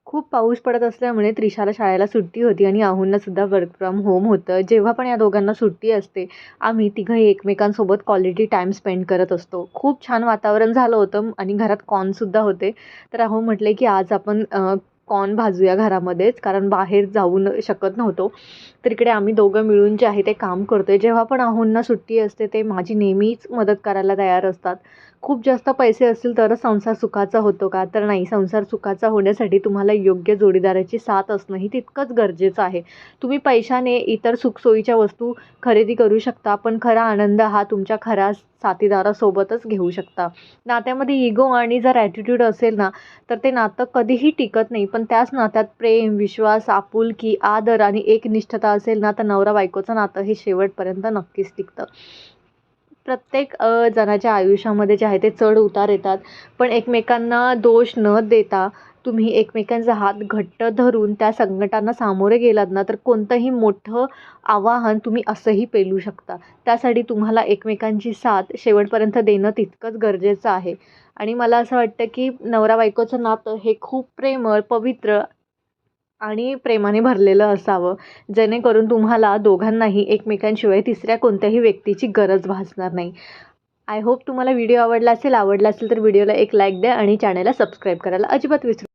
खूप पाऊस पडत असल्यामुळे त्रिशाला शाळेला सुट्टी होती आणि आहुंना सुद्धा वर्क फ्रॉम होम होतं. जेव्हा पण या दोघांना सुट्टी असते, आम्ही तिघंही एकमेकांसोबत क्वालिटी टाईम स्पेंड करत असतो. खूप छान वातावरण झालं होतं आणि घरात कॉर्नसुद्धा होते. तर अहो म्हटले, की आज आपण कॉर्न भाजूया घरामध्येच, कारण बाहेर जाऊ शकत नव्हतो. तर इकडे आम्ही दोघं मिळून जे आहे ते काम करतोय. जेव्हा पण आहोंना सुट्टी असते, ते माझी नेहमीच मदत करायला तयार असतात. खूप जास्त पैसे असतील तरच संसार सुखाचा होतो का? तर नाही, संसार सुखाचा होण्यासाठी तुम्हाला योग्य जोडीदाराची साथ असणंही तितकंच गरजेचं आहे. तुम्ही पैशाने इतर सुखसोयीच्या वस्तू खरेदी करू शकता, पण खरा आनंद हा तुमच्या खऱ्या साथीदारासोबतच घेऊ शकता. नात्यामध्ये इगो आणि जर ॲटिट्यूड असेल ना, तर ते नातं कधीही टिकत नाही. पण त्याच नात्यात प्रेम, विश्वास, आपुलकी, आदर आणि एकनिष्ठता असेल ना, तर नवरा-बायकोचं नातं हे शेवटपर्यंत नक्कीच टिकतं. प्रत्येक जणाच्या आयुष्यामध्ये जे आहे ते चढ-उतार येतात. पण एकमेकांना दोष न देता तुम्ही एकमेकांचा हात घट्ट धरून त्या संकटांना सामोरे गेलात ना, तर कोणतंही मोठं आवाहन तुम्ही असंही पेलू शकता. त्यासाठी तुम्हाला एकमेकांची साथ शेवटपर्यंत देणं तितकंच गरजेचं आहे. आणि मला असं वाटतं, की नवरा-बायकोचं नातं हे खूप प्रेमळ, पवित्र आणि प्रेमाने भरलेलं असावं, जेणेकरून तुम्हाला दोघांनाही एकमेकांशिवाय तिसऱ्या कोणत्याही व्यक्तीची गरज भासणार नाही. आय होप तुम्हाला व्हिडिओ आवडला असेल तर व्हिडिओला एक लाईक द्या आणि चॅनलला सबस्क्राईब करायला अजिबात विसरू